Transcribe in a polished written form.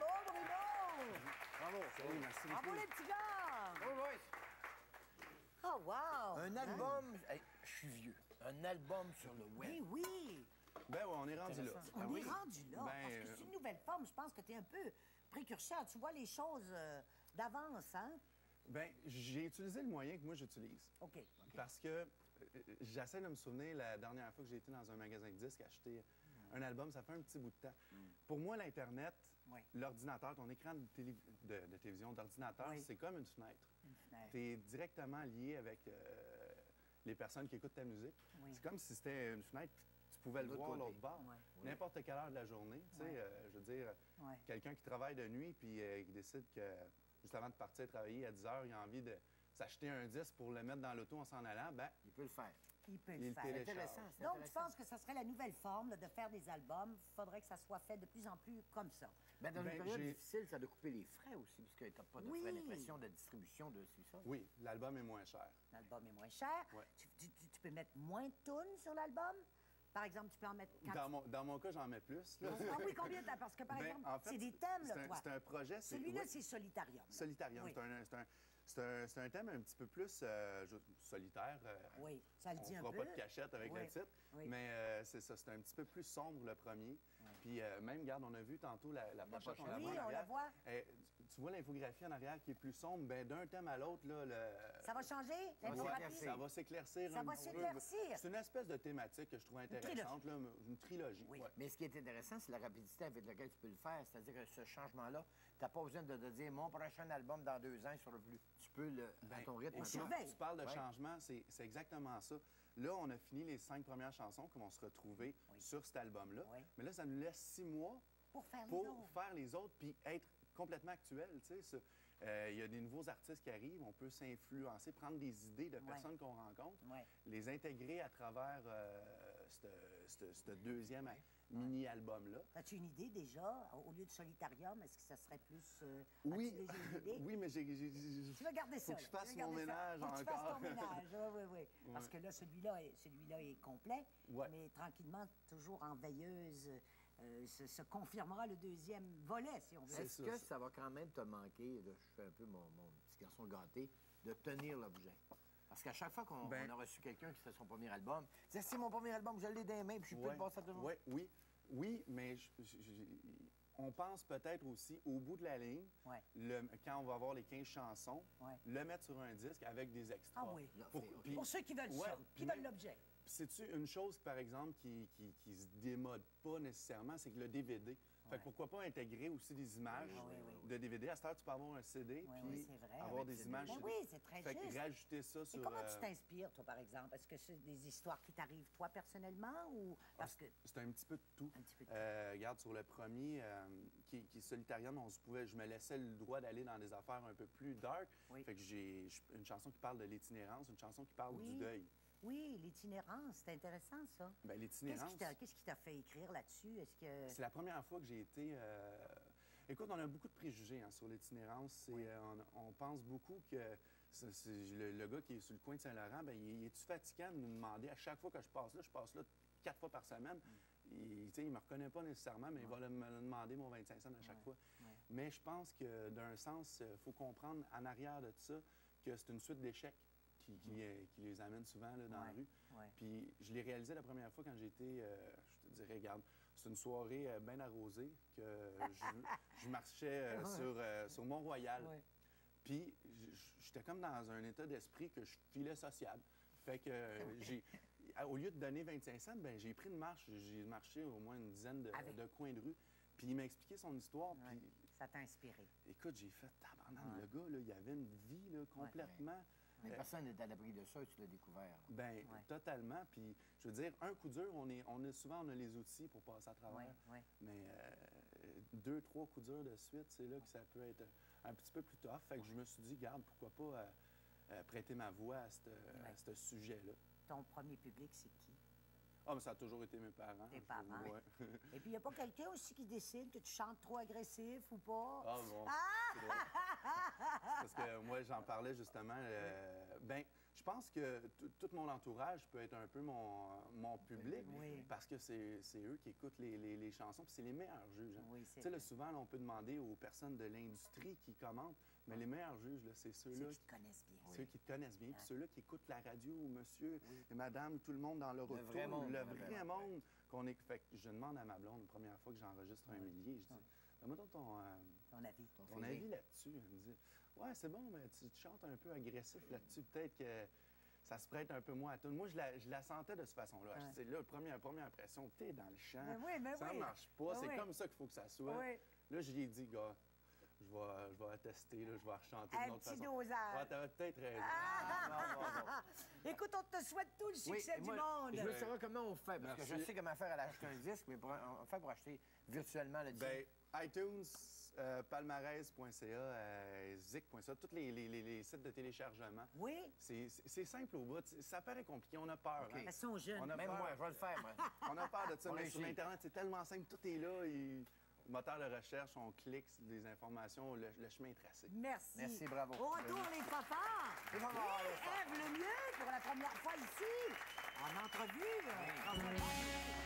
Bravo, Bruno! Bravo. Salut, merci Bravo, beaucoup. les petits gars! Oh, boys. Oh, wow! Un album... Hey, je suis vieux. Un album sur le web. Oui, oui! Ben ouais, on est rendu là. Intéressant. On Ah est oui. rendu là. Ben, Parce que c'est une nouvelle forme. Je pense que tu es un peu précurseur. Tu vois les choses d'avance, hein? Ben, j'ai utilisé le moyen que moi j'utilise. OK. Parce que j'essaie de me souvenir la dernière fois que j'ai été dans un magasin de disques acheter un album, ça fait un petit bout de temps. Pour moi, l'Internet, Oui. l'ordinateur, ton écran de télévision, d'ordinateur, Oui. c'est comme une fenêtre. Une fenêtre. Tu es directement lié avec les personnes qui écoutent ta musique. Oui. C'est comme si c'était une fenêtre, puis tu pouvais le L'autre voir côté. l'autre bord. Ouais. N'importe quelle heure de la journée. Tu sais, Ouais. je veux dire, Ouais. quelqu'un qui travaille de nuit puis qui décide que juste avant de partir travailler à 10 heures, il a envie de s'acheter un disque pour le mettre dans l'auto en s'en allant, ben Il peut le faire. Il peut il le le faire. télécharge. Intéressant, c'est Donc, tu intéressant. penses que ça serait la nouvelle forme là, de faire des albums? Il faudrait que ça soit fait de plus en plus comme ça. Ben, dans Ben, une période j'ai- difficile, ça doit couper les frais aussi, puisque tu n'as pas de Oui. frais d'impression, de distribution, de ça. Oui, l'album est moins cher. L'album est moins cher. Ouais. Tu peux mettre moins de tunes sur l'album? Par exemple, tu peux en mettre 4. Dans mon cas, j'en mets plus. Là. Ah oui, combien t'as? Parce que, par Ben, exemple, en fait, c'est des thèmes, là, c'est un- toi. c'est un projet, c'est- Celui-là, oui. c'est Solitarium. là. Solitarium, Oui. c'est un thème un petit peu plus solitaire. Oui, ça le dit un On peu. fera pas de cachette avec Oui, le titre. oui. Mais c'est ça, c'est un petit peu plus sombre, le premier. Puis même, regarde, on a vu tantôt la pochette. pochette. On la Oui, voit en on la arrière. voit. Tu vois l'infographie en arrière qui est plus sombre. Ben, d'un thème à l'autre, là, Ça va changer, va l'infographie? s'éclaircir. ça va s'éclaircir Ça un va petit peu. s'éclaircir. C'est une espèce de thématique que je trouve intéressante. Là, une trilogie. Oui. ouais. Mais ce qui est intéressant, c'est la rapidité avec laquelle tu peux le faire. C'est-à-dire que ce changement-là, tu n'as pas besoin de dire mon prochain album dans 2 ans, il sera plus. Tu peux le à ton rythme. on maintenant. surveille. Tu parles de Ouais. changement, c'est exactement ça. Là, on a fini les 5 premières chansons qui vont se retrouver Oui. sur cet album-là. Oui. Mais là, ça nous laisse 6 mois Pour faire les pour autres. faire les autres puis être complètement actuel. Tu sais, ça. Il y a des nouveaux artistes qui arrivent, on peut s'influencer, prendre des idées de personnes qu'on rencontre, Ouais. les intégrer à travers ce deuxième mini-album-là. As-tu une idée déjà? Au lieu de Solitarium, est-ce que ça serait plus... Oui, as-tu déjà une idée? oui, mais Tu vas garder ça. Faut que je là. fasse Tu vas mon garder ça. ménage Faut que tu fasses encore. ton ménage, oui, oui, oui. Parce que là, celui-là est complet, Ouais. mais tranquillement, toujours en veilleuse, se confirmera le deuxième volet, si on veut. Est-ce que ça va quand même te manquer, là, je fais un peu mon petit garçon gâté, de tenir l'objet? Parce qu'à chaque fois qu'on Ben- on a reçu quelqu'un qui fait son premier album, il disait, c'est mon premier album, je l'ai dans les mains, puis je peux le passer à tout le monde. Oui, mais on pense peut-être aussi, au bout de la ligne, Ouais. quand on va avoir les 15 chansons, Ouais. le mettre sur un disque avec des extras. Ah oui. Puis- Pour ceux qui veulent Ouais, ça, puis qui veulent même- l'objet. Puis c'est-tu une chose, par exemple, qui se démode pas nécessairement, c'est que le DVD. Fait que pourquoi pas intégrer aussi des images de DVD. À cette heure, tu peux avoir un CD, Oui, puis oui, c'est vrai. avoir Avec des CD. images. Ben sur oui, des- c'est très Fait que juste. rajouter ça sur... Et comment tu t'inspires, toi, par exemple? Est-ce que c'est des histoires qui t'arrivent, toi, personnellement, ou... Parce que... C'est un petit peu de tout. Un petit peu de tout. Regarde, sur le premier, qui est Solitarium, je me laissais le droit d'aller dans des affaires un peu plus dark. Oui. Fait que j'ai une chanson qui parle de l'itinérance, une chanson qui parle Oui. du deuil. Oui, l'itinérance, c'est intéressant, ça. Ben, l'itinérance, Qu'est-ce qui t'a fait écrire là-dessus? Est-ce que... c'est la première fois que j'ai été... Écoute, on a beaucoup de préjugés sur l'itinérance. On pense beaucoup que le gars qui est sur le coin de Saint-Laurent, ben, il est-tu fatigant de nous demander à chaque fois que je passe là 4 fois par semaine. Il ne me reconnaît pas nécessairement, mais il va me le demander, mon 25 cents à chaque fois. Mais je pense que, d'un sens, il faut comprendre en arrière de ça que c'est une suite d'échecs qui les amène souvent là, dans la rue. Ouais. Puis je l'ai réalisé la première fois quand j'étais, je te dirais, regarde, c'est une soirée bien arrosée que je marchais sur Mont-Royal. Ouais. Puis j'étais comme dans un état d'esprit que je filais sociable. Fait que au lieu de donner 25 cents, ben j'ai pris une marche. J'ai marché au moins une dizaine de coins de rue. Puis il m'a expliqué son histoire. Ouais, Puis ça t'a inspiré. écoute, j'ai fait tabarnak. Le gars, là, il avait une vie là, complètement... Mais personne n'est à l'abri de ça, tu l'as découvert. Ben Ouais. totalement. Puis, je veux dire, un coup dur, souvent, on a les outils pour passer à travers. Ouais. Mais 2, 3 coups durs de suite, c'est là que ça peut être un petit peu plus tough. Fait que je me suis dit, garde, pourquoi pas prêter ma voix à ce sujet-là. Ton premier public, c'est qui? Ah, mais ça a toujours été mes parents. Tes parents. Ouais. Et puis, il n'y a pas quelqu'un aussi qui décide que tu chantes trop agressif ou pas? Ah bon. C'est drôle. C'est parce que moi, j'en parlais justement. Ben, je pense que tout mon entourage peut être un peu mon public, Oui. parce que c'est eux qui écoutent les chansons, puis c'est les meilleurs juges. Hein. Oui, c'est Tu sais, là, vrai. souvent, là, on peut demander aux personnes de l'industrie qui commentent, mais les meilleurs juges, là, c'est Ceux ceux-là qui te connaissent bien. ceux qui te connaissent bien, puis Ouais. ceux-là qui écoutent la radio, monsieur et madame, tout le monde dans leur auto, vrai monde, le le vrai vrai monde qu'on est. Fait que je demande à ma blonde, la première fois que j'enregistre un millier, je dis, donne-moi donc Ton avis. ton avis là-dessus. Elle me dit, ouais, c'est bon, mais tu chantes un peu agressif là-dessus, peut-être que ça se prête un peu moins à tout. Moi, je la sentais de cette façon-là. Ouais. Je dis, là, première impression, t'es dans le champ, Mais ça oui. marche pas, Mais c'est oui. comme ça qu'il faut que ça soit. Oui. Là, je lui ai dit, gars, je vais attester, là, je vais rechanter Un d'une autre petit façon. dosage. Ah, t'avais peut-être raison. Écoute, on te souhaite tout le succès et du moi, monde. Je veux savoir comment on fait, parce que Merci. je sais comment faire à acheter un disque, mais on fait pour acheter virtuellement le disque. Ben, iTunes, palmarès.ca, zik.ca, tous les sites de téléchargement. Oui, C'est simple au bout. Ça paraît compliqué, on a peur. OK. Hein? mais ils sont jeunes. On a Même peur. moi, je vais le faire, moi. On a peur de ça, On mais réussit. sur Internet, c'est tellement simple, tout est là. Le moteur de recherche, on clique des informations, le chemin est tracé. Merci. Merci, bravo. Au retour, les papas. Les papas, les papas. Ève Lemieux, pour la première fois ici, en entrevue. François Paul.